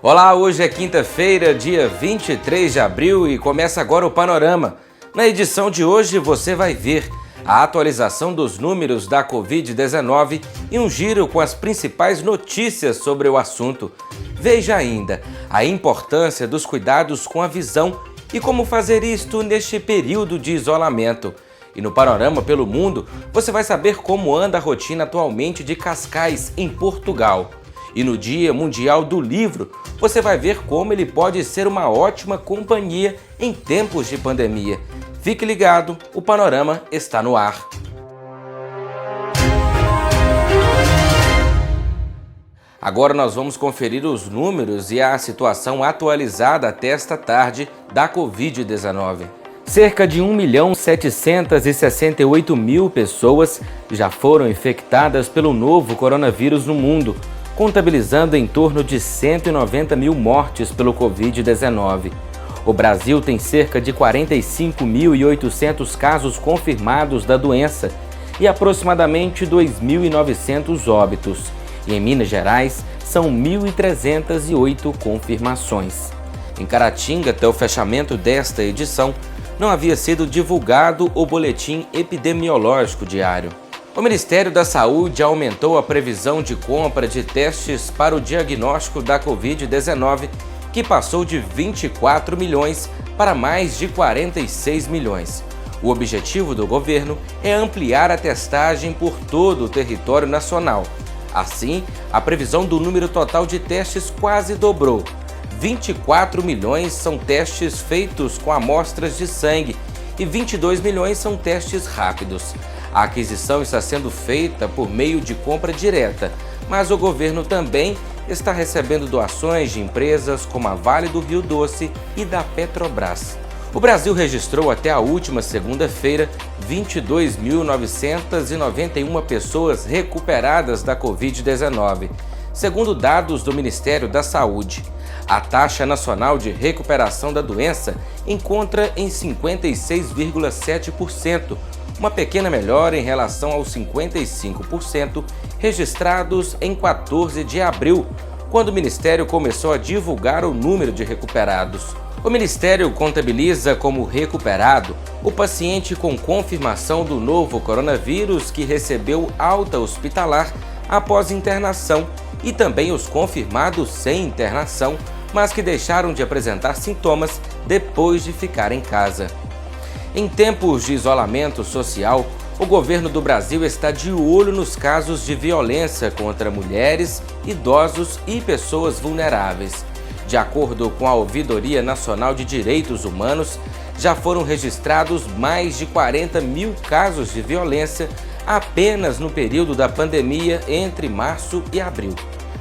Olá, hoje é quinta-feira, dia 23 de abril e começa agora o Panorama. Na edição de hoje você vai ver a atualização dos números da Covid-19 e um giro com as principais notícias sobre o assunto. Veja ainda a importância dos cuidados com a visão e como fazer isto neste período de isolamento. E no Panorama pelo Mundo, você vai saber como anda a rotina atualmente de Cascais, em Portugal. E no Dia Mundial do Livro, você vai ver como ele pode ser uma ótima companhia em tempos de pandemia. Fique ligado, o Panorama está no ar. Agora nós vamos conferir os números e a situação atualizada até esta tarde da Covid-19. Cerca de 1.768.000 pessoas já foram infectadas pelo novo coronavírus no mundo, contabilizando em torno de 190.000 mortes pelo Covid-19. O Brasil tem cerca de 45.800 casos confirmados da doença e aproximadamente 2.900 óbitos. E em Minas Gerais, são 1.308 confirmações. Em Caratinga, até o fechamento desta edição, não havia sido divulgado o boletim epidemiológico diário. O Ministério da Saúde aumentou a previsão de compra de testes para o diagnóstico da Covid-19, que passou de 24 milhões para mais de 46 milhões. O objetivo do governo é ampliar a testagem por todo o território nacional. Assim, a previsão do número total de testes quase dobrou. 24 milhões são testes feitos com amostras de sangue e 22 milhões são testes rápidos. A aquisição está sendo feita por meio de compra direta, mas o governo também está recebendo doações de empresas como a Vale do Rio Doce e da Petrobras. O Brasil registrou até a última segunda-feira 22.991 pessoas recuperadas da Covid-19, segundo dados do Ministério da Saúde. A taxa nacional de recuperação da doença encontra em 56,7%, uma pequena melhora em relação aos 55% registrados em 14 de abril, quando o Ministério começou a divulgar o número de recuperados. O Ministério contabiliza como recuperado o paciente com confirmação do novo coronavírus que recebeu alta hospitalar após internação e também os confirmados sem internação, mas que deixaram de apresentar sintomas depois de ficar em casa. Em tempos de isolamento social, o governo do Brasil está de olho nos casos de violência contra mulheres, idosos e pessoas vulneráveis. De acordo com a Ouvidoria Nacional de Direitos Humanos, já foram registrados mais de 40.000 casos de violência apenas no período da pandemia entre março e abril.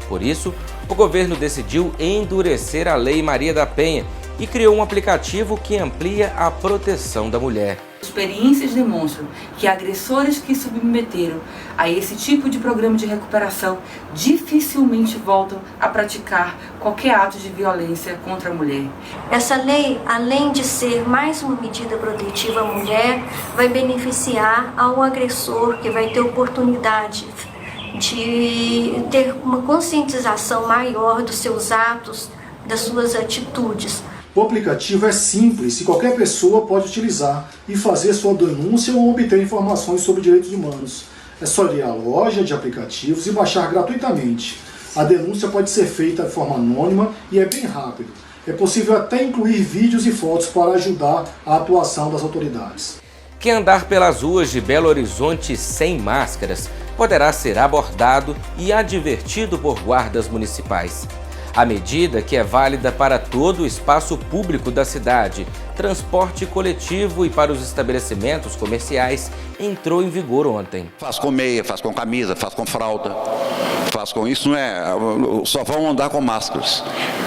Por isso, o governo decidiu endurecer a Lei Maria da Penha e criou um aplicativo que amplia a proteção da mulher. Experiências demonstram que agressores que submeteram a esse tipo de programa de recuperação dificilmente voltam a praticar qualquer ato de violência contra a mulher. Essa lei, além de ser mais uma medida protetiva à mulher, vai beneficiar ao agressor que vai ter oportunidade de ter uma conscientização maior dos seus atos, das suas atitudes. O aplicativo é simples e qualquer pessoa pode utilizar e fazer sua denúncia ou obter informações sobre direitos humanos. É só ir à loja de aplicativos e baixar gratuitamente. A denúncia pode ser feita de forma anônima e é bem rápido. É possível até incluir vídeos e fotos para ajudar a atuação das autoridades. Quem andar pelas ruas de Belo Horizonte sem máscaras poderá ser abordado e advertido por guardas municipais. A medida, que é válida para todo o espaço público da cidade, transporte coletivo e para os estabelecimentos comerciais, entrou em vigor ontem. Faz com meia, faz com camisa, faz com fralda, faz com isso, não é? Só vão andar com máscaras,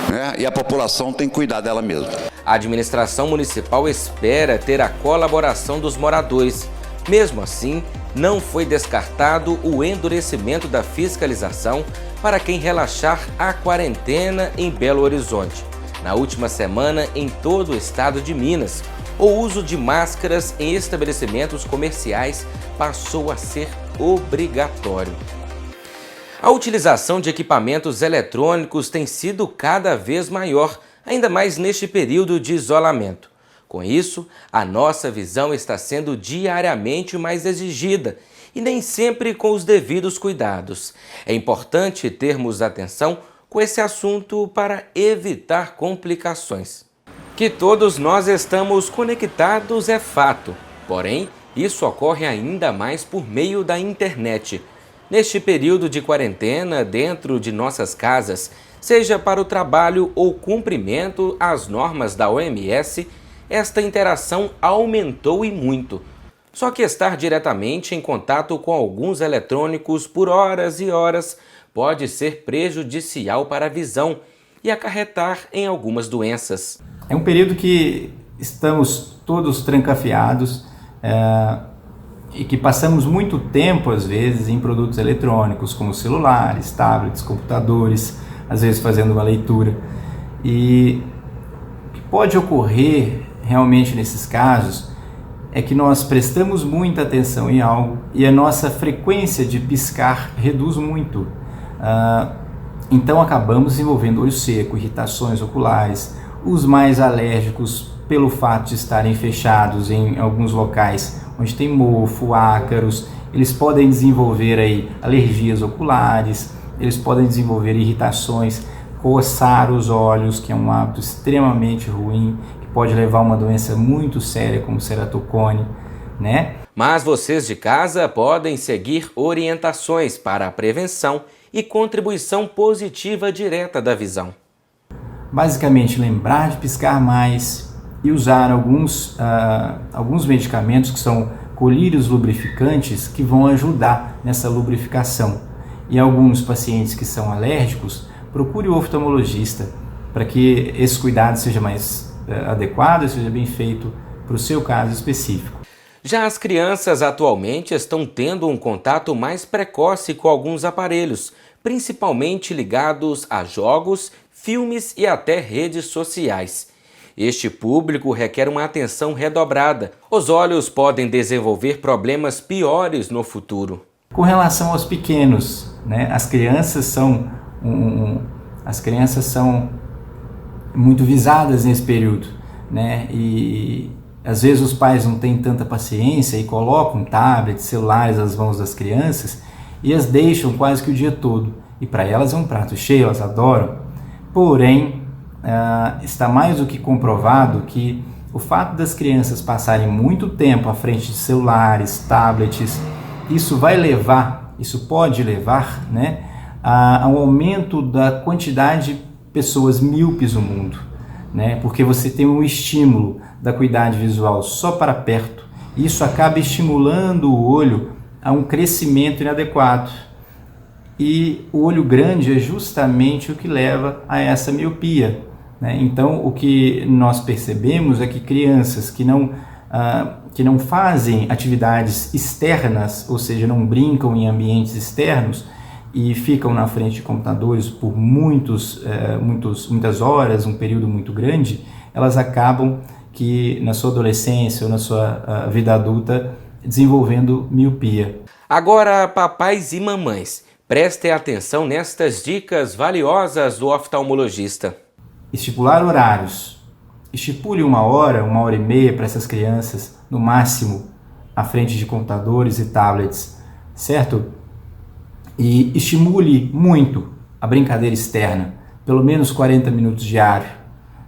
né? E a população tem que cuidar dela mesma. A administração municipal espera ter a colaboração dos moradores. Mesmo assim, não foi descartado o endurecimento da fiscalização para quem relaxar a quarentena em Belo Horizonte. Na última semana, em todo o estado de Minas, o uso de máscaras em estabelecimentos comerciais passou a ser obrigatório. A utilização de equipamentos eletrônicos tem sido cada vez maior, ainda mais neste período de isolamento. Com isso, a nossa visão está sendo diariamente mais exigida e nem sempre com os devidos cuidados. É importante termos atenção com esse assunto para evitar complicações. Que todos nós estamos conectados é fato, porém, isso ocorre ainda mais por meio da internet. Neste período de quarentena, dentro de nossas casas, seja para o trabalho ou cumprimento às normas da OMS, esta interação aumentou e muito. Só que estar diretamente em contato com alguns eletrônicos por horas e horas pode ser prejudicial para a visão e acarretar em algumas doenças. É um período que estamos todos trancafiados e que passamos muito tempo, às vezes, em produtos eletrônicos, como celulares, tablets, computadores, às vezes fazendo uma leitura. E o que pode ocorrer realmente nesses casos é que nós prestamos muita atenção em algo e a nossa frequência de piscar reduz muito. Então acabamos desenvolvendo olho seco, irritações oculares, os mais alérgicos pelo fato de estarem fechados em alguns locais onde tem mofo, ácaros, eles podem desenvolver aí alergias oculares, eles podem desenvolver irritações, coçar os olhos, que é um hábito extremamente ruim, que pode levar a uma doença muito séria como ceratocone, né? Mas vocês de casa podem seguir orientações para a prevenção e contribuição positiva direta da visão. Basicamente, lembrar de piscar mais e usar alguns medicamentos que são colírios lubrificantes que vão ajudar nessa lubrificação. E alguns pacientes que são alérgicos, procure o oftalmologista para que esse cuidado seja mais adequado e seja bem feito para o seu caso específico. Já as crianças atualmente estão tendo um contato mais precoce com alguns aparelhos, principalmente ligados a jogos, filmes e até redes sociais. Este público requer uma atenção redobrada. Os olhos podem desenvolver problemas piores no futuro. Com relação aos pequenos, né, as crianças são muito visadas nesse período, né, e às vezes os pais não têm tanta paciência e colocam tablets, celulares nas mãos das crianças e as deixam quase que o dia todo. E para elas é um prato cheio, elas adoram. Porém, está mais do que comprovado que o fato das crianças passarem muito tempo à frente de celulares, tablets, isso pode levar, né, a um aumento da quantidade de pessoas míopes no mundo, né, porque você tem um estímulo da acuidade visual só para perto, e isso acaba estimulando o olho a um crescimento inadequado. E o olho grande é justamente o que leva a essa miopia, né? Então, o que nós percebemos é que crianças que não fazem atividades externas, ou seja, não brincam em ambientes externos e ficam na frente de computadores por muitas horas, um período muito grande, elas acabam que na sua adolescência ou na sua vida adulta desenvolvendo miopia. Agora, papais e mamães, prestem atenção nestas dicas valiosas do oftalmologista. Estipular horários. Estipule 1 hora, 1h30 para essas crianças, no máximo, à frente de computadores e tablets, certo? E estimule muito a brincadeira externa, pelo menos 40 minutos diário,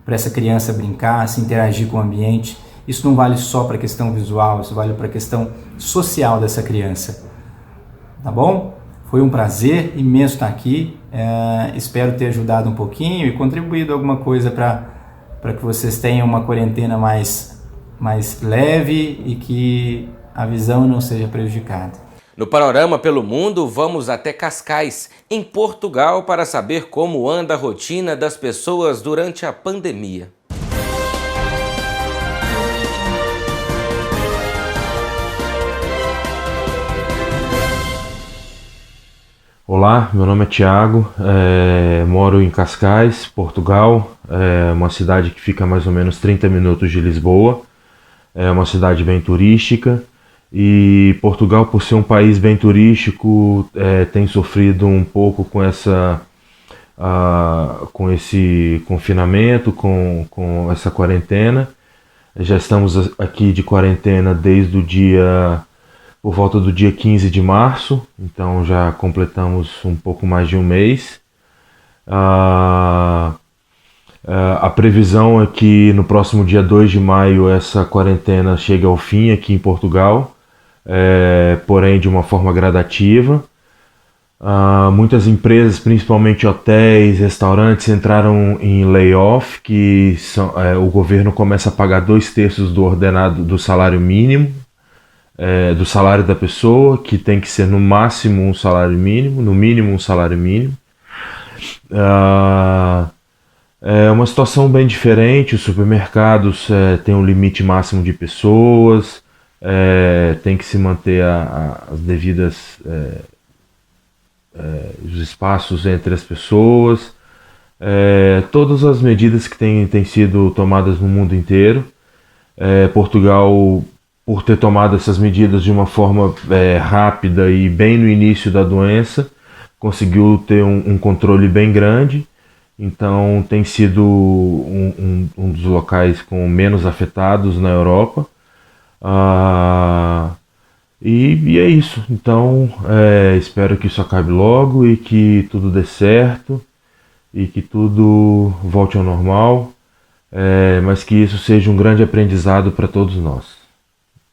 para essa criança brincar, se interagir com o ambiente. Isso não vale só para a questão visual, isso vale para a questão social dessa criança. Tá bom? Foi um prazer imenso estar aqui, espero ter ajudado um pouquinho e contribuído alguma coisa para que vocês tenham uma quarentena mais leve e que a visão não seja prejudicada. No Panorama pelo Mundo, vamos até Cascais, em Portugal, para saber como anda a rotina das pessoas durante a pandemia. Olá, meu nome é Tiago, moro em Cascais, Portugal, uma cidade que fica a mais ou menos 30 minutos de Lisboa, é uma cidade bem turística E Portugal, por ser um país bem turístico, tem sofrido um pouco com com esse confinamento, com essa quarentena. Já estamos aqui de quarentena desde por volta do dia 15 de março, então já completamos um pouco mais de um mês. A previsão é que no próximo dia 2 de maio essa quarentena chegue ao fim aqui em Portugal, porém de uma forma gradativa. Muitas empresas, principalmente hotéis, restaurantes, entraram em layoff, o governo começa a pagar 2/3 do ordenado do salário mínimo, do salário da pessoa, que tem que ser no máximo um salário mínimo, no mínimo um salário mínimo. É uma situação bem diferente. Os supermercados têm um limite máximo de pessoas, tem que se manter as devidas os espaços entre as pessoas, todas as medidas que têm sido tomadas no mundo inteiro. Portugal, por ter tomado essas medidas de uma forma rápida e bem no início da doença, conseguiu ter um controle bem grande, então tem sido um dos locais com menos afetados na Europa. E é isso. Então espero que isso acabe logo e que tudo dê certo e que tudo volte ao normal, mas que isso seja um grande aprendizado para todos nós.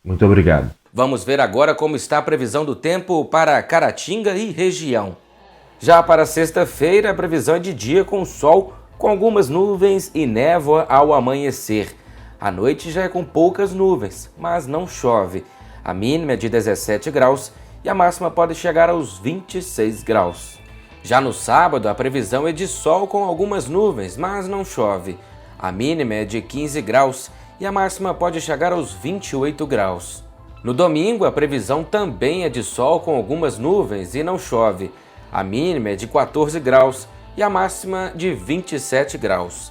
Muito obrigado. Vamos ver agora como está a previsão do tempo para Caratinga e região. Já para sexta-feira, a previsão é de dia com sol, com algumas nuvens e névoa ao amanhecer. À noite já é com poucas nuvens, mas não chove. A mínima é de 17 graus e a máxima pode chegar aos 26 graus. Já no sábado, a previsão é de sol com algumas nuvens, mas não chove. A mínima é de 15 graus e a máxima pode chegar aos 28 graus. No domingo, a previsão também é de sol com algumas nuvens e não chove. A mínima é de 14 graus e a máxima de 27 graus.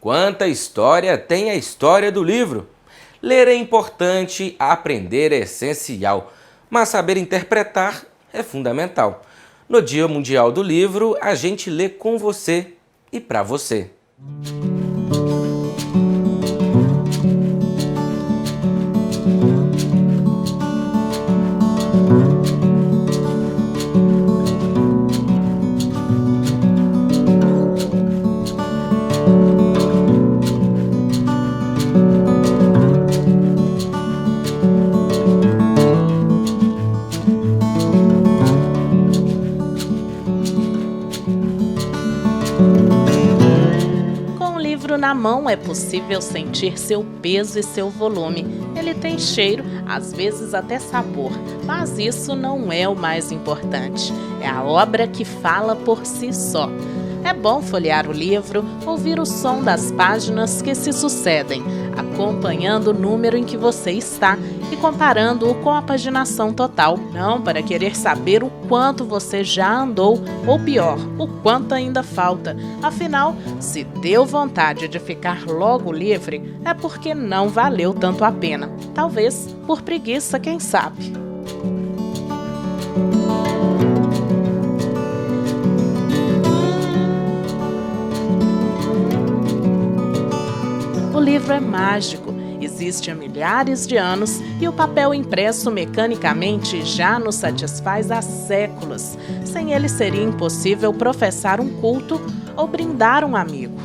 Quanta história tem a história do livro! Ler é importante, aprender é essencial, mas saber interpretar é fundamental. No Dia Mundial do Livro, a gente lê com você e para você. Na mão é possível sentir seu peso e seu volume. Ele tem cheiro, às vezes até sabor, mas isso não é o mais importante. É a obra que fala por si só. É bom folhear o livro, ouvir o som das páginas que se sucedem, acompanhando o número em que você está e comparando-o com a paginação total, não para querer saber o quanto você já andou ou pior, o quanto ainda falta. Afinal, se deu vontade de ficar logo livre, é porque não valeu tanto a pena. Talvez por preguiça, quem sabe. O livro é mágico, existe há milhares de anos e o papel impresso mecanicamente já nos satisfaz há séculos. Sem ele seria impossível professar um culto ou brindar um amigo.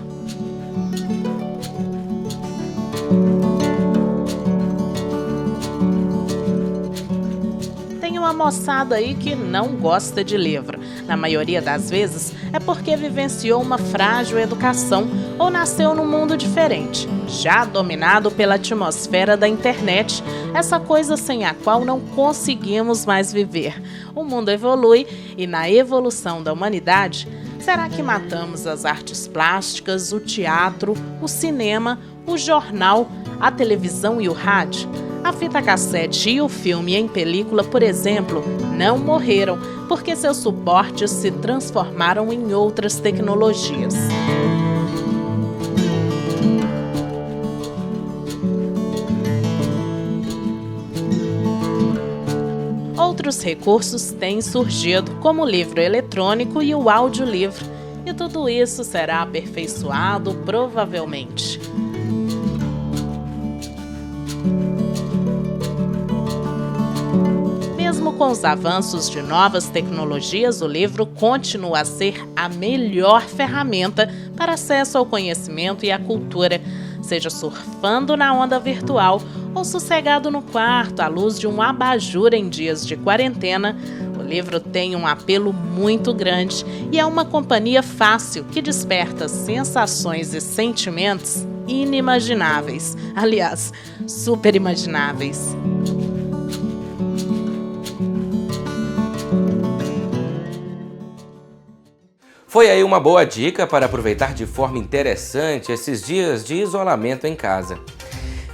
Tem uma moçada aí que não gosta de livro. Na maioria das vezes é porque vivenciou uma frágil educação ou nasceu num mundo diferente, já dominado pela atmosfera da internet, essa coisa sem a qual não conseguimos mais viver. O mundo evolui e na evolução da humanidade, será que matamos as artes plásticas, o teatro, o cinema, o jornal, a televisão e o rádio? A fita cassete e o filme em película, por exemplo, não morreram porque seus suportes se transformaram em outras tecnologias. outros recursos têm surgido, como o livro eletrônico e o audiolivro, e tudo isso será aperfeiçoado provavelmente. Mesmo com os avanços de novas tecnologias, o livro continua a ser a melhor ferramenta para acesso ao conhecimento e à cultura, seja surfando na onda virtual ou sossegado no quarto à luz de um abajur em dias de quarentena. O livro tem um apelo muito grande e é uma companhia fácil que desperta sensações e sentimentos inimagináveis. Aliás, super imagináveis. Foi aí uma boa dica para aproveitar de forma interessante esses dias de isolamento em casa.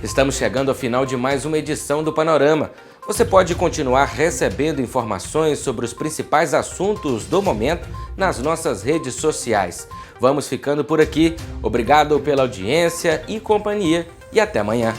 Estamos chegando ao final de mais uma edição do Panorama. Você pode continuar recebendo informações sobre os principais assuntos do momento nas nossas redes sociais. Vamos ficando por aqui. Obrigado pela audiência e companhia e até amanhã.